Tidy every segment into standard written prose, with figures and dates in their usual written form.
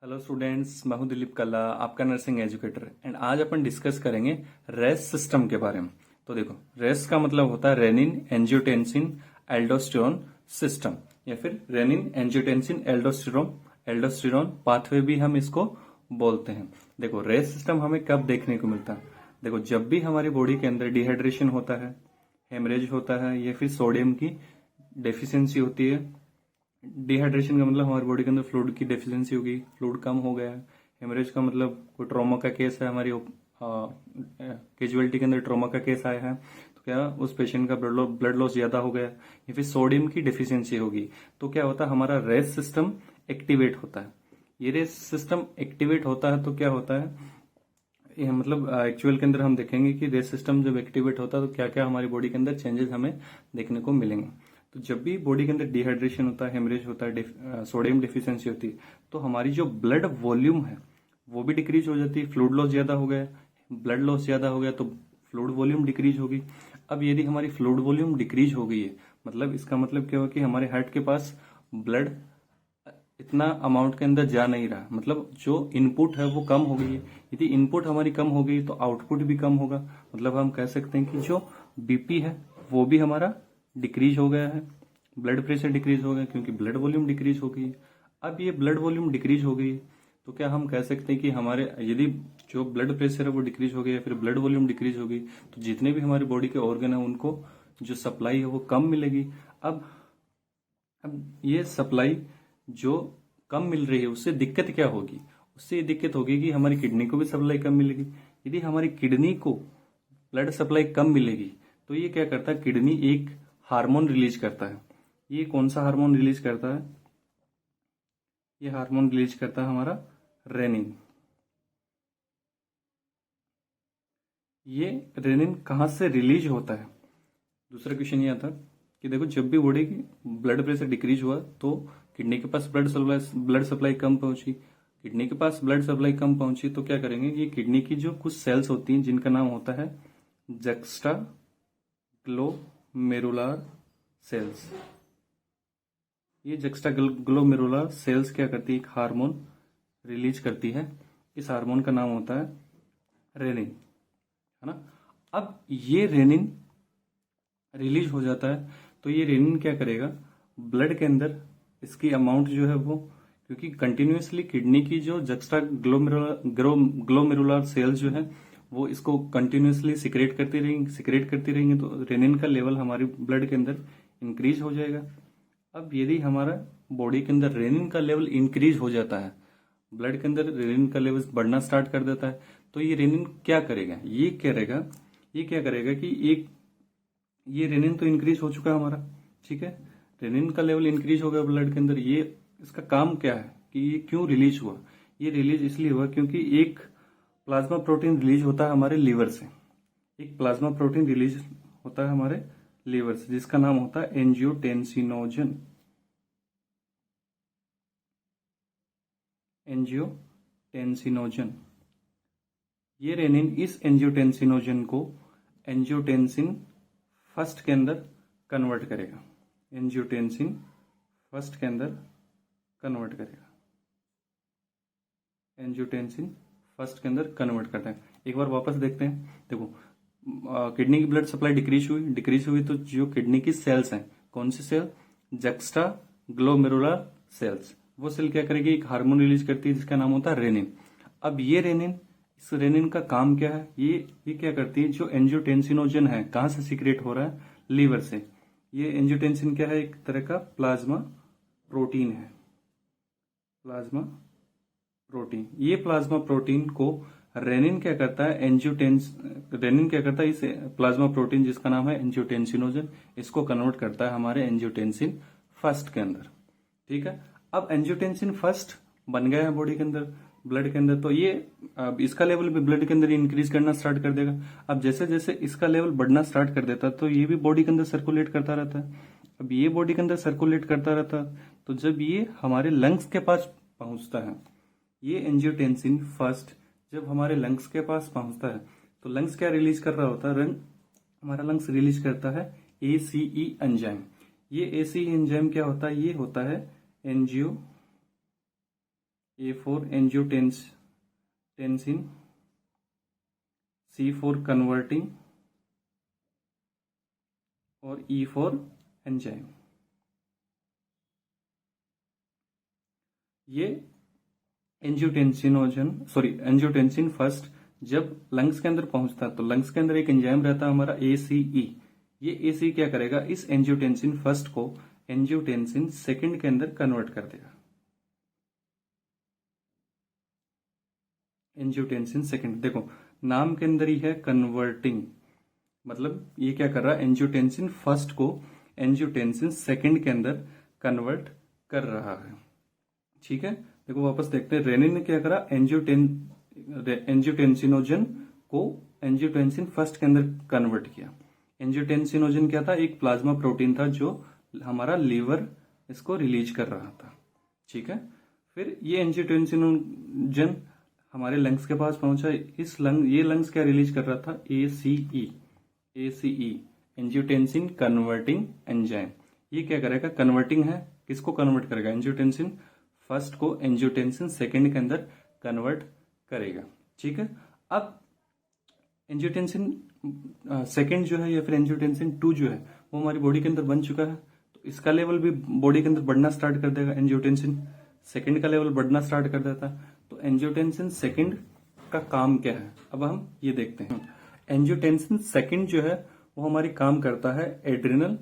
Hello students, मैं हूं दिलीप कल्ला, आपका नर्सिंग एजुकेटर। एंड आज अपन डिस्कस करेंगे रेस सिस्टम के बारे में। तो देखो, रेस का मतलब होता है रेनिन एंजियोटेंसिन एल्डोस्टेरोन सिस्टम, या फिर renin angiotensin aldosterone aldosterone pathway भी हम इसको बोलते हैं। देखो, रेस सिस्टम हमें कब देखने को मिलता है? देखो, जब भी हमारी बॉडी के अंदर डिहाइड्रेशन होता है, हेमरेज होता है, या फिर सोडियम की डेफिशिएंसी होती है। डिहाइड्रेशन का मतलब हमारी बॉडी के अंदर फ्लूइड की डेफिशिएंसी होगी, फ्लूइड कम हो गया है। हेमरेज का मतलब कोई ट्रॉमा का केस है, हमारी कैजुअलिटी के अंदर ट्रॉमा का केस आया है, तो क्या उस पेशेंट का ब्लड लॉस ज्यादा हो गया, या फिर सोडियम की डेफिशिएंसी होगी, तो क्या होता है, हमारा रेस सिस्टम एक्टिवेट होता है। ये रेस सिस्टम एक्टिवेट होता है तो क्या होता है, ये मतलब एक्चुअल के अंदर हम देखेंगे कि रेस सिस्टम जब एक्टिवेट होता है तो क्या क्या हमारी बॉडी के अंदर चेंजेस हमें देखने को मिलेंगे। तो जब भी बॉडी के अंदर डिहाइड्रेशन होता है, हेमरेज होता है, सोडियम डिफिशियंसी होती है, तो हमारी जो ब्लड वॉल्यूम है वो भी डिक्रीज हो जाती है। फ्लूइड लॉस ज्यादा हो गया, ब्लड लॉस ज्यादा हो गया, तो फ्लूइड वॉल्यूम डिक्रीज होगी। अब यदि हमारी फ्लूइड वॉल्यूम डिक्रीज हो गई है, मतलब इसका मतलब क्या होगा कि हमारे हार्ट के पास ब्लड इतना अमाउंट के अंदर जा नहीं रहा, मतलब जो इनपुट है वो कम हो गई है। यदि इनपुट हमारी कम हो गई तो आउटपुट भी कम होगा। मतलब हम कह सकते हैं कि जो बीपी है वो भी हमारा डिक्रीज हो गया है, ब्लड प्रेशर डिक्रीज हो गया, क्योंकि ब्लड वॉल्यूम डिक्रीज हो गई है। अब ये ब्लड वॉल्यूम डिक्रीज हो गई है, तो क्या हम कह सकते हैं कि हमारे यदि जो ब्लड प्रेशर है वो डिक्रीज हो गया, फिर ब्लड वॉल्यूम डिक्रीज हो गई, तो जितने भी हमारी बॉडी के ऑर्गन है उनको जो सप्लाई है वो कम मिलेगी। अब अब ये सप्लाई जो कम मिल रही है उससे दिक्कत क्या होगी? उससे ये दिक्कत होगी कि हमारी किडनी को भी सप्लाई कम मिलेगी। यदि हमारी किडनी को ब्लड सप्लाई कम मिलेगी तो ये क्या करता है, किडनी एक हार्मोन रिलीज करता है। ये कौन सा हार्मोन रिलीज करता है? ये हार्मोन रिलीज करता है हमारा रेनिन। ये रेनिन कहाँ से रिलीज होता है? दूसरा क्वेश्चन ये आता कि देखो, जब भी बॉडी की ब्लड प्रेशर डिक्रीज हुआ तो किडनी के पास ब्लड सप्लाई कम पहुंची। किडनी के पास ब्लड सप्लाई कम पहुंची तो क्या करेंगे, ये किडनी की जो कुछ सेल्स होती हैं जिनका नाम होता है जक्स्टा ग्लोमेरुलर सेल्स। ये जक्स्टा ग्लोमेरुलर सेल्स क्या करती है, एक हार्मोन रिलीज करती है। इस हार्मोन का नाम होता है रेनिन, है ना। अब ये रेनिन रिलीज हो जाता है तो ये रेनिन क्या करेगा, ब्लड के अंदर इसकी अमाउंट जो है वो, क्योंकि कंटिन्यूसली किडनी की जो जक्स्ट्रा ग्लोमेरुलर सेल्स जो है वो इसको कंटिन्यूसली सिक्रेट करती रहेंगी, तो रेनिन का लेवल हमारी ब्लड के अंदर इंक्रीज हो जाएगा। अब यदि हमारा बॉडी के अंदर रेनिन का लेवल इंक्रीज हो जाता है, ब्लड के अंदर रेनिन का लेवल बढ़ना स्टार्ट कर देता है, तो ये रेनिन क्या करेगा, ये क्या करेगा कि एक ये रेनिन तो इंक्रीज हो चुका है हमारा, ठीक है, रेनिन का लेवल इंक्रीज हो गया ब्लड के अंदर। ये इसका काम क्या है कि ये क्यों रिलीज हुआ? ये रिलीज इसलिए हुआ क्योंकि एक प्लाज्मा प्रोटीन रिलीज होता है हमारे लीवर से। एक प्लाज्मा प्रोटीन रिलीज होता है हमारे लीवर से जिसका नाम होता है एंजियोटेंसिनोजन। एंजियोटेंसिनोजन। ये रेनिन इस एंजियोटेंसिनोजन को एंजियोटेंसिन फर्स्ट के अंदर कन्वर्ट करेगा। एंजियोटेंसिन फर्स्ट के अंदर कन्वर्ट करेगा। एंजियोटेंसिन फर्स्ट के अंदर कन्वर्ट करता है। एक बार वापस देखते हैं। देखो, किडनी की ब्लड सप्लाई डिक्रीज हुई तो जो किडनी की सेल्स हैं, कौन सी सेल, जक्स्ट्रा ग्लोमेरुलर सेल्स, वो सेल क्या करेगी, एक हार्मोन रिलीज करती है जिसका नाम होता है रेनिन। अब ये रेनिन, इस रेनिन का काम क्या है, ये क्या करती है, जो एंजियोटेंसिनोजन है कहां से सीक्रेट हो रहा है, लीवर से। ये एंजियोटेंसिन क्या है, एक तरह का प्लाज्मा प्रोटीन है, प्लाज्मा प्रोटीन। ये प्लाज्मा प्रोटीन को रेनिन क्या करता है, रेनिन क्या करता है, इस प्लाज्मा प्रोटीन जिसका नाम है एंजियोटेंसिनोजन, इसको कन्वर्ट करता है हमारे एंजियोटेंसिन फर्स्ट के अंदर, ठीक है। अब एंजियोटेंसिन फर्स्ट बन गया है बॉडी के अंदर, ब्लड के अंदर, तो ये अब इसका लेवल भी ब्लड के अंदर इंक्रीज करना स्टार्ट कर देगा। अब जैसे जैसे इसका लेवल बढ़ना स्टार्ट कर देता है तो ये भी बॉडी के अंदर सर्कुलेट करता रहता है। अब ये बॉडी के अंदर सर्कुलेट करता रहता है, तो जब ये हमारे लंग्स के पास पहुंचता है, ये एंजियोटेंसिन फर्स्ट जब हमारे लंग्स के पास पहुंचता है तो लंग्स क्या रिलीज कर रहा होता है, हमारा लंग्स रिलीज करता है ACE एंजाइम। ये ACE एंजाइम क्या होता है, ये होता है A for angiotensin, C for converting और ई फॉर एंजाइम। ये एंजियोटेंसिन फर्स्ट जब लंग्स के अंदर पहुंचता है तो लंग्स के अंदर एक एंजाइम रहता है हमारा ACE। ये ACE क्या करेगा, इस एंजियोटेंसिन फर्स्ट को एंजियोटेंसिन सेकंड के अंदर कन्वर्ट कर देगा। एंजियोटेंसिन सेकंड, देखो नाम के अंदर ही है कन्वर्टिंग, मतलब ये क्या कर रहा है, एंजियोटेंसिन फर्स्ट को एंजियोटेंसिन सेकंड के अंदर कन्वर्ट कर रहा है। ठीक है, देखो वापस देखते हैं, रेनिन ने क्या करा, एंजियोटेंसिनोजन को एंजियोटेंसिन फर्स्ट के अंदर कन्वर्ट किया। एंजियोटेंसिनोजन क्या था, एक प्लाज्मा प्रोटीन था जो हमारा लीवर इसको रिलीज कर रहा था। ठीक है, फिर ये एंजियोटेंसिनोजन हमारे लंग्स के पास पहुंचा। ये लंग्स क्या रिलीज कर रहा था, ACE एंजियोटेंसिन कन्वर्टिंग एंजाइम। ये क्या करेगा, कन्वर्टिंग है, किसको कन्वर्ट करेगा, एंजियोटेंसिन फर्स्ट को एंजियोटेंसिन सेकंड के अंदर कन्वर्ट करेगा। ठीक है, अब एंजियोटेंसिन सेकंड जो है या फिर एंजियोटेंसिन 2 जो है वो हमारी बॉडी के अंदर बन चुका है, तो इसका लेवल भी बॉडी के अंदर बढ़ना स्टार्ट कर देगा। एंजियोटेंसिन सेकंड का लेवल बढ़ना स्टार्ट कर देता है। तो एंजियोटेंसिन सेकंड का काम क्या है, अब हम ये देखते हैं। एंजियोटेंसिन सेकंड जो है वो हमारी काम करता है एड्रिनल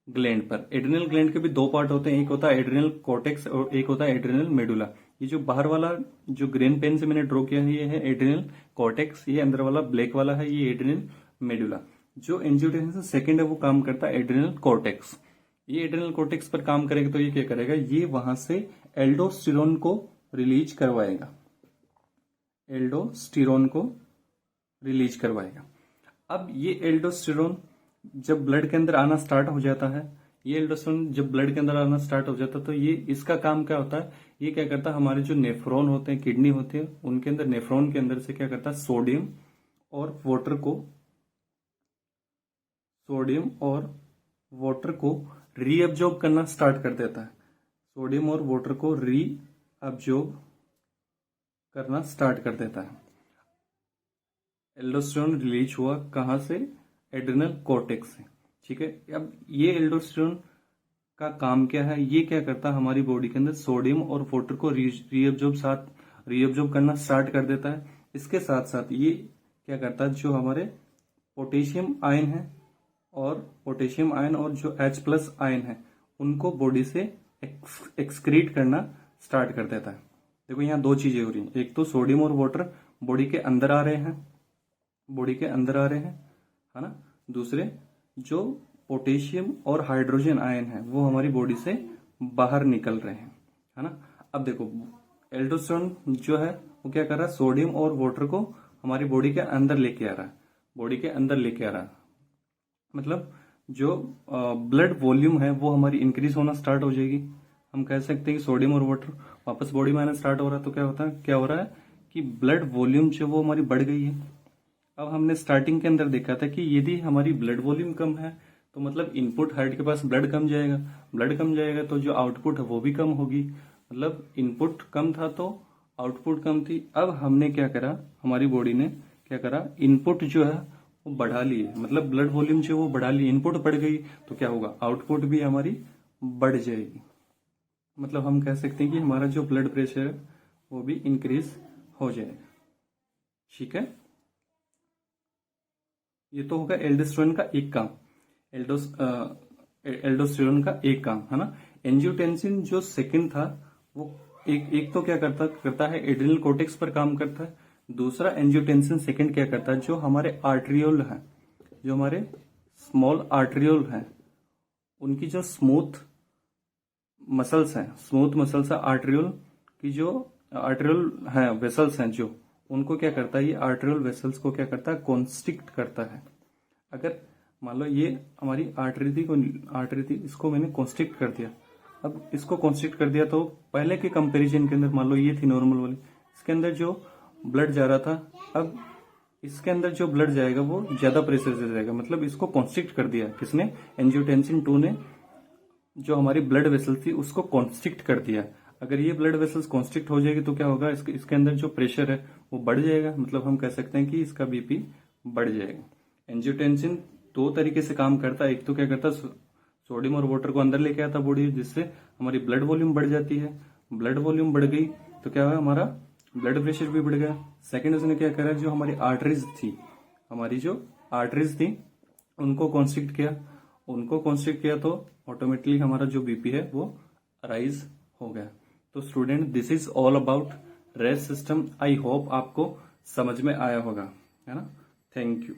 ग्लैंड पर। एड्रिनल ग्लैंड के भी दो पार्ट होते हैं, एक होता है एड्रिनल कॉर्टेक्स और एक होता है एड्रिनल मेडुला। ये जो बाहर वाला जो ग्रीन पेन से मैंने ड्रॉ किया है ये है एड्रिनल कॉर्टेक्स, ये अंदर वाला ब्लैक वाला है ये एड्रिनल मेडुला। जो एंजियोटेंसिन सेकंड है वो काम करता है एड्रिनल कॉर्टेक्स। ये एड्रिनल कॉर्टेक्स पर काम करेगा तो ये क्या करेगा, ये वहां से एल्डोस्टेरोन को रिलीज करवाएगा, एल्डोस्टेरोन को रिलीज करवाएगा। अब ये एल्डोस्टेरोन जब ब्लड के अंदर आना स्टार्ट हो जाता है, ये एल्डोस्टेरोन जब ब्लड के अंदर आना स्टार्ट हो जाता है तो ये इसका काम क्या होता है, ये क्या करता है, हमारे जो नेफ्रॉन होते हैं, किडनी होते हैं, उनके अंदर नेफ्रॉन के अंदर से क्या करता है, सोडियम और वाटर को रीअब्जॉर्ब करना स्टार्ट कर देता है। सोडियम और वाटर को रीअब्जॉर्ब करना स्टार्ट कर देता है। एल्डोस्टेरोन रिलीज हुआ कहां से, एड्रिनल कॉर्टेक्स से। ठीक है, अब ये एल्डोस्टेरोन का काम क्या है, ये क्या करता है, हमारी बॉडी के अंदर सोडियम और वाटर को रीअब्जॉर्ब करना स्टार्ट कर देता है। इसके साथ साथ ये क्या करता है, जो हमारे पोटेशियम आयन और जो H+ आयन है उनको बॉडी से एक्सक्रीट करना स्टार्ट कर देता है। देखो यहाँ दो चीजें हो रही हैं, एक तो सोडियम और वाटर बॉडी के अंदर आ रहे हैं, है ना, दूसरे जो पोटेशियम और हाइड्रोजन आयन है वो हमारी बॉडी से बाहर निकल रहे हैं, है ना। अब देखो एल्डोस्टेरोन जो है वो क्या कर रहा है, सोडियम और वाटर को हमारी बॉडी के अंदर लेके आ रहा है, मतलब जो ब्लड वॉल्यूम है वो हमारी इंक्रीज होना स्टार्ट हो जाएगी। हम कह सकते हैं कि सोडियम और वाटर वापस बॉडी में आना स्टार्ट हो रहा है, तो क्या हो रहा है कि ब्लड वॉल्यूम जो वो हमारी बढ़ गई है। अब हमने स्टार्टिंग के अंदर देखा था कि यदि हमारी ब्लड वॉल्यूम कम है तो मतलब इनपुट हार्ट के पास ब्लड कम जाएगा तो जो आउटपुट है वो भी कम होगी, मतलब इनपुट कम था तो आउटपुट कम थी। अब हमने क्या करा, हमारी बॉडी ने क्या करा, इनपुट जो है वो बढ़ा लिए, मतलब ब्लड वॉल्यूम जो वो बढ़ा ली, इनपुट बढ़ गई तो क्या होगा, आउटपुट भी हमारी बढ़ जाएगी। मतलब हम कह सकते हैं कि हमारा जो ब्लड प्रेशर है वो भी इंक्रीज हो जाएगा। ठीक है, ये तो होगा एल्डोस्टेरोन का एक काम, एल्डोस्टेरोन का एक काम, है ना। एंजियोटेंसिन जो सेकंड था वो एक तो क्या करता है एड्रिनल कॉर्टेक्स पर काम करता है। दूसरा एंजियोटेंसिन सेकंड क्या करता है, जो हमारे आर्ट्रियोल हैं, जो हमारे स्मॉल आर्ट्रियोल हैं, उनकी जो स्मूथ मसल्स है आर्ट्रियोल की, जो आर्ट्रियोल है वेसल्स हैं, जो उनको क्या करता है, ये आर्ट्रियोल वेसल्स को क्या करता है, कॉन्स्ट्रिक्ट करता है। अगर मान लो ये हमारी आर्टरी थी, इसको मैंने कॉन्स्ट्रिक्ट कर दिया। अब इसको कॉन्स्ट्रिक्ट कर दिया तो पहले के कंपैरिजन के अंदर मान लो ये थी नॉर्मल वाली, इसके अंदर जो ब्लड जा रहा था, अब इसके अंदर जो ब्लड जाएगा वो ज्यादा प्रेशर से जाएगा, मतलब इसको कॉन्स्ट्रिक्ट कर दिया किसने, एंजियोटेंसिन 2 ने, जो हमारी ब्लड वेसल थी उसको कॉन्स्ट्रिक्ट कर दिया। अगर ये ब्लड वेसल्स कॉन्स्ट्रिक्ट हो जाएगी तो क्या होगा, इसके अंदर जो प्रेशर है वो बढ़ जाएगा, मतलब हम कह सकते हैं कि इसका बीपी बढ़ जाएगा। एंजियोटेंसिन दो तरीके से काम करता है, एक तो क्या करता है सोडियम और वाटर को अंदर लेके आता बॉडी, जिससे हमारी ब्लड वॉल्यूम बढ़ जाती है। ब्लड वॉल्यूम बढ़ गई तो क्या हुआ, हमारा ब्लड प्रेशर भी बढ़ गया। सेकंड उसने क्या करा, जो हमारी आर्टरीज थी, हमारी जो आर्टरीज थी उनको कॉन्स्ट्रिक्ट किया तो ऑटोमेटिकली हमारा जो बीपी है वो राइज हो गया। तो student, this is all about RAS system. I hope आपको समझ में आया होगा, है ना। Thank you.